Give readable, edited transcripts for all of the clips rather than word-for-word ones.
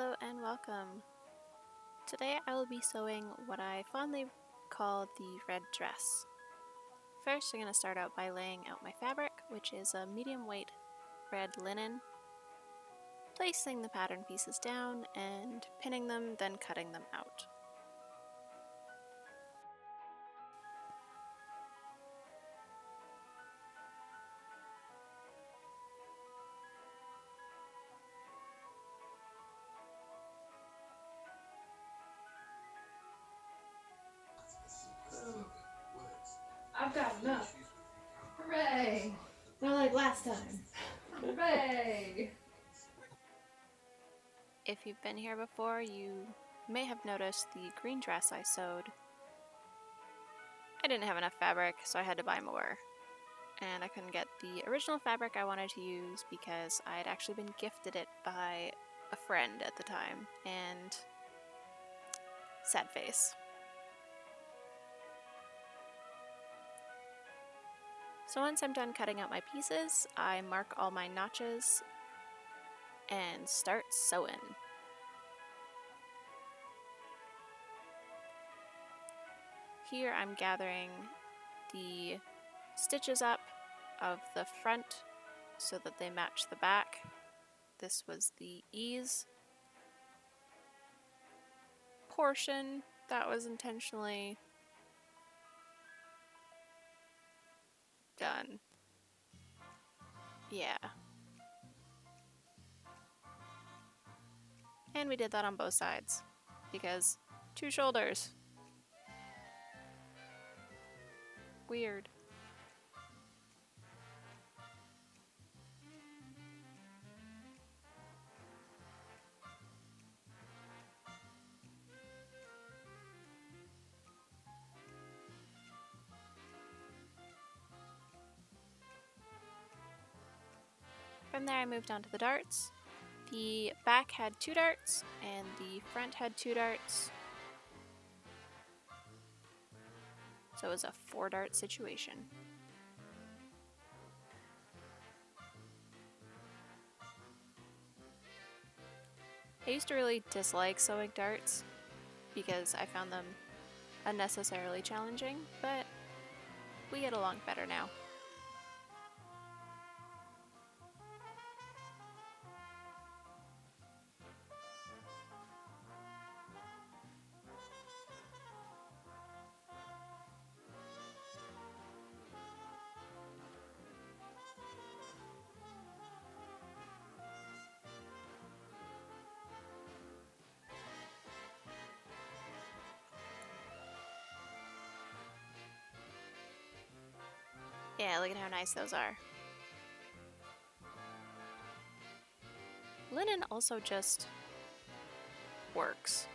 Hello and welcome. Today I will be sewing what I fondly call the red dress. First I'm going to start out by laying out my fabric, which is a medium weight red linen, placing the pattern pieces down and pinning them, then cutting them out. I've got enough. Hooray! Not like last time. Hooray! If you've been here before, you may have noticed the green dress I sewed. I didn't have enough fabric, so I had to buy more. And I couldn't get the original fabric I wanted to use because I had actually been gifted it by a friend at the time, and sad face. So once I'm done cutting out my pieces, I mark all my notches and start sewing. Here I'm gathering the stitches up of the front so that they match the back. This was the ease portion that was intentionally done. Yeah. And we did that on both sides because 2 shoulders. Weird. From there I moved on to the darts. The back had 2 darts and the front had 2 darts. So it was a 4 dart situation. I used to really dislike sewing darts because I found them unnecessarily challenging, but we get along better now. Yeah, look at how nice those are. Linen also just works.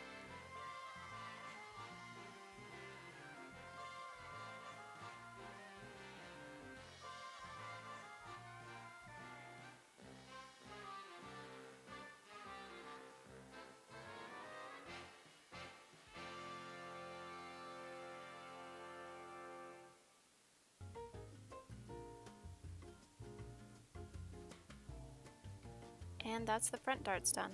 And that's the front darts done.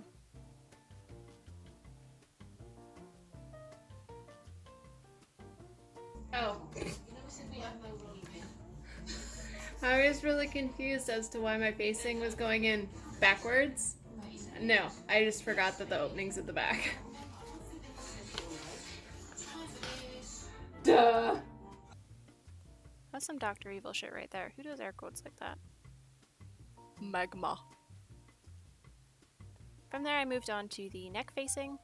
Oh. I was really confused as to why my facing was going in backwards. No, I just forgot that the opening's at the back. Duh! That's some Dr. Evil shit right there. Who does air quotes like that? Magma. From there I moved on to the neck facing.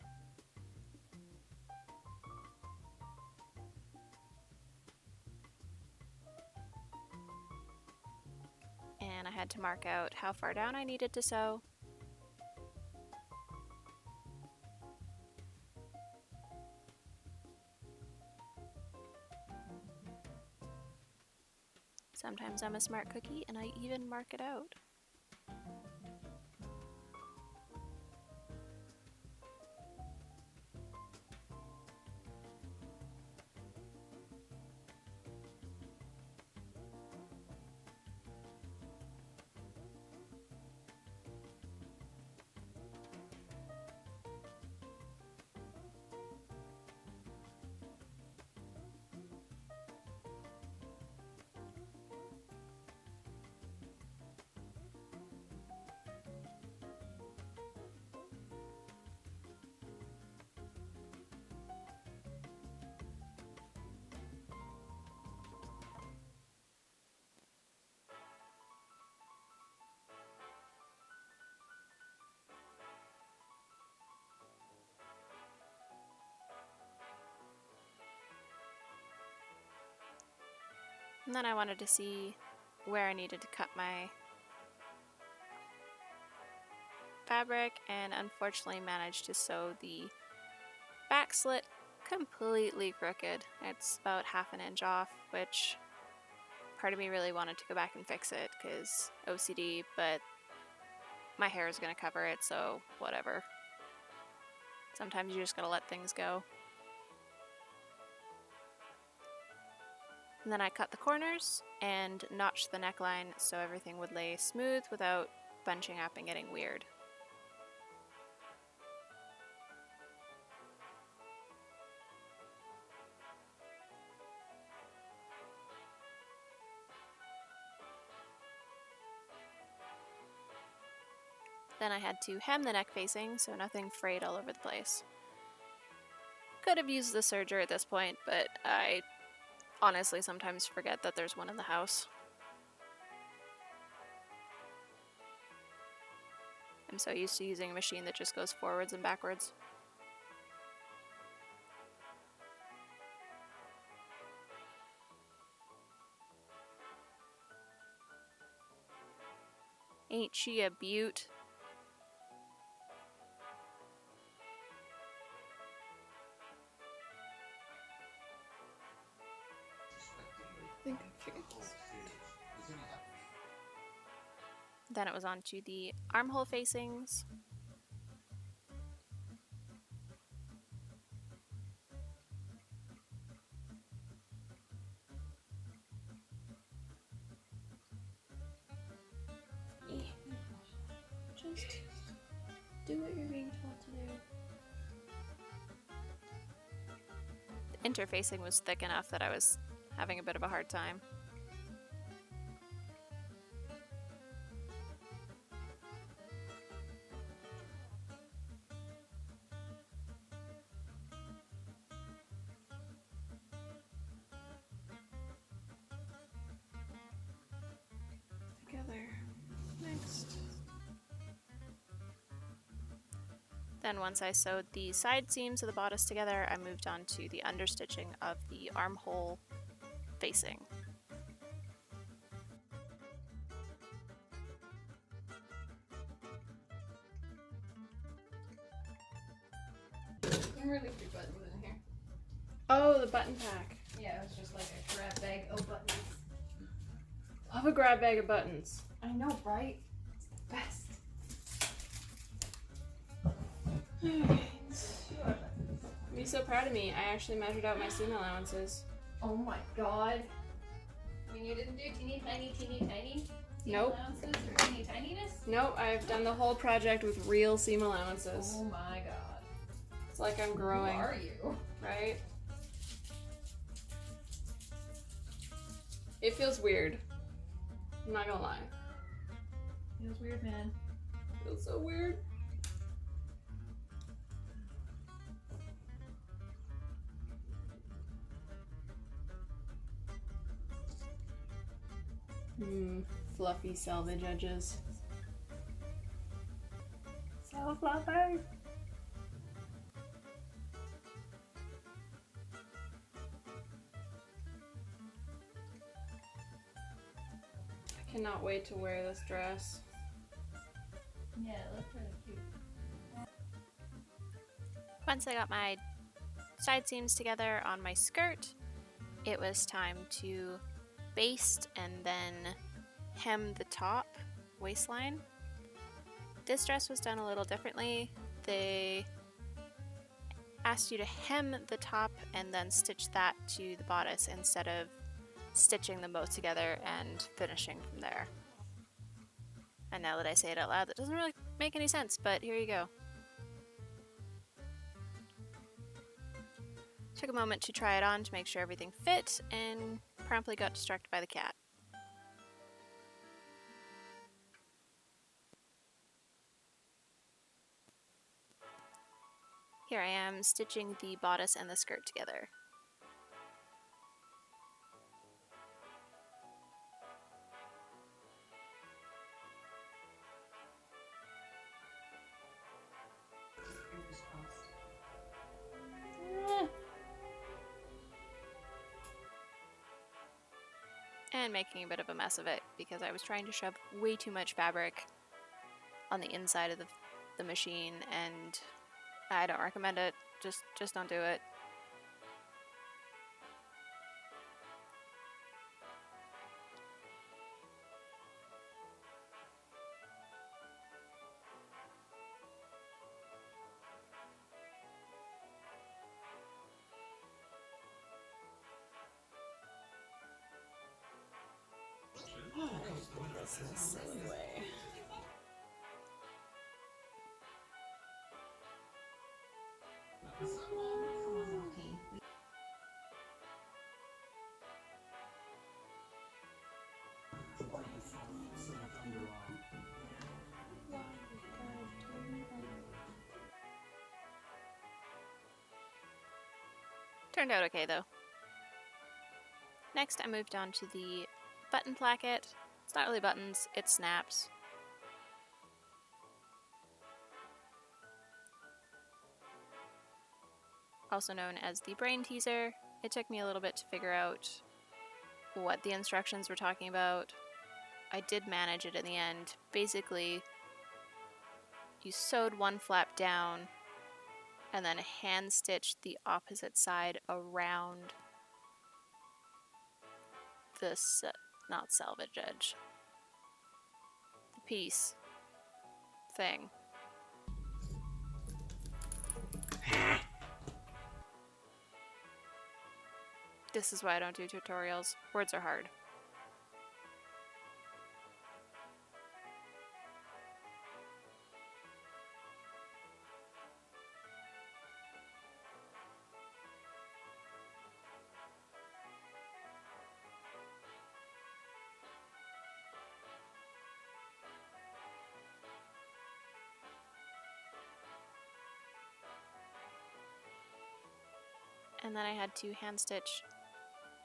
And I had to mark out how far down I needed to sew. Sometimes I'm a smart cookie and I even mark it out. And then I wanted to see where I needed to cut my fabric, and unfortunately managed to sew the back slit completely crooked. It's about half an inch off, which part of me really wanted to go back and fix it because OCD, but my hair is going to cover it, so whatever. Sometimes you just gotta let things go. And then I cut the corners and notched the neckline so everything would lay smooth without bunching up and getting weird. Then I had to hem the neck facing so nothing frayed all over the place. Could have used the serger at this point, but I honestly sometimes forget that there's one in the house. I'm so used to using a machine that just goes forwards and backwards. Ain't she a beaut? I think I figured this. Then it was on to the armhole facings. Just do what you're being told to do. The interfacing was thick enough that I was having a bit of a hard time. Together. Next. Then once I sewed the side seams of the bodice together, I moved on to the understitching of the armhole facing. Some really cute buttons in here. Oh, the button pack. Yeah, it was just like a grab bag of buttons. Love a grab bag of buttons. I know, right? It's the best. Be so proud of me. I actually measured out my seam allowances. Oh my god. I mean, you didn't do teeny tiny seam Nope. allowances or teeny tininess? Nope, I've done the whole project with real seam allowances. Oh my god. It's like I'm growing. Who are you? Right? It feels weird. I'm not gonna lie. Feels weird, man. It feels so weird. Fluffy selvage edges. So fluffy! I cannot wait to wear this dress. Yeah, it looks really cute. Once I got my side seams together on my skirt, it was time to baste and then hem the top waistline. This dress was done a little differently. They asked you to hem the top and then stitch that to the bodice instead of stitching them both together and finishing from there. And now that I say it out loud, that doesn't really make any sense, but here you go. Took a moment to try it on to make sure everything fit, and promptly got distracted by the cat. Here I am stitching the bodice and the skirt together. and making a bit of a mess of it because I was trying to shove way too much fabric on the inside of the machine, and I don't recommend it. Just don't do it. This is a silly way. Turned out okay though. Next I moved on to the button placket. It's not really buttons, it's snaps. Also known as the brain teaser. It took me a little bit to figure out what the instructions were talking about. I did manage it in the end. Basically, you sewed one flap down and then hand stitched the opposite side around this, not selvage edge, the piece thing. This is why I don't do tutorials. Words are hard. And then I had to hand stitch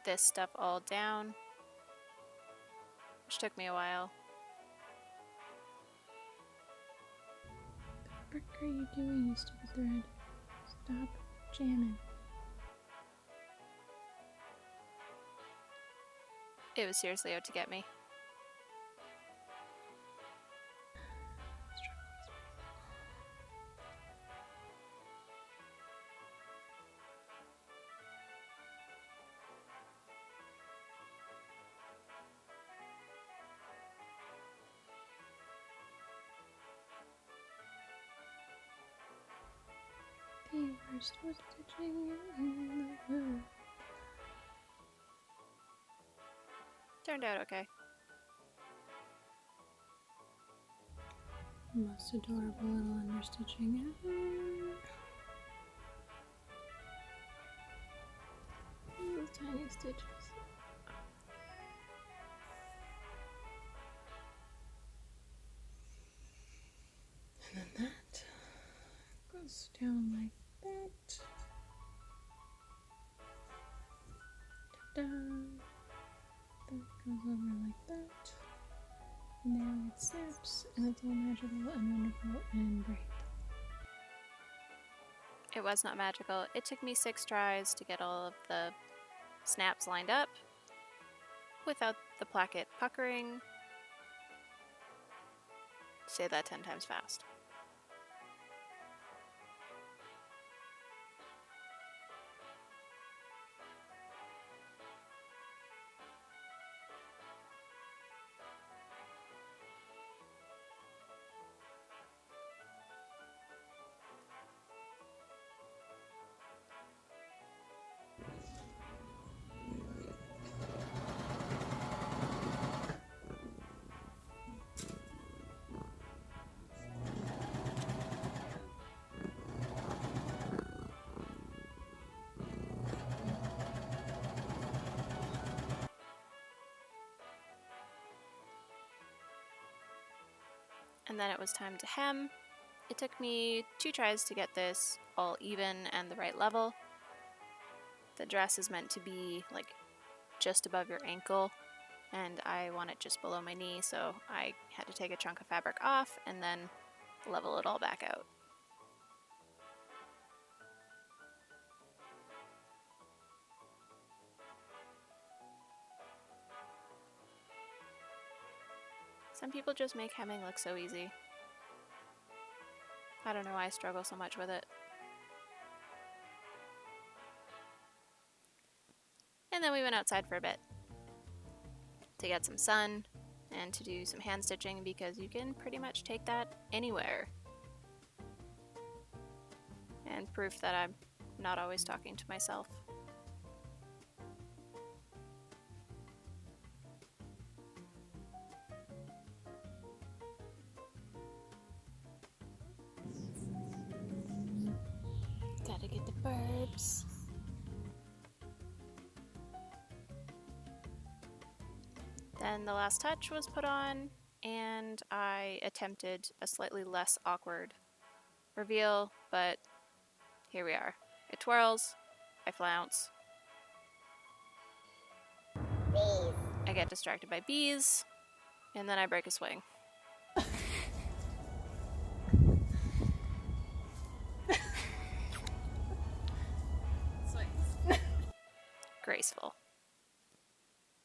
this stuff all down, which took me a while. What are you doing, you stupid thread? Stop jamming. It was seriously out to get me. The worst was stitching in the world. Turned out okay. Most adorable little understitching ever. Those tiny stitches. And then that goes down like that. Ta-da! That goes over like that. Now it snaps, and it's all magical and wonderful and great. It was not magical. It took me 6 tries to get all of the snaps lined up without the placket puckering. Say that 10 times fast. And then it was time to hem. It took me 2 tries to get this all even and the right level. The dress is meant to be like just above your ankle, and I want it just below my knee, so I had to take a chunk of fabric off and then level it all back out. Some people just make hemming look so easy. I don't know why I struggle so much with it. And then we went outside for a bit to get some sun and to do some hand stitching because you can pretty much take that anywhere. And proof that I'm not always talking to myself. Gotta get the burbs. Then the last touch was put on, and I attempted a slightly less awkward reveal, but here we are. It twirls, I flounce. Bees. I get distracted by bees, and then I break a swing. Swings. Graceful.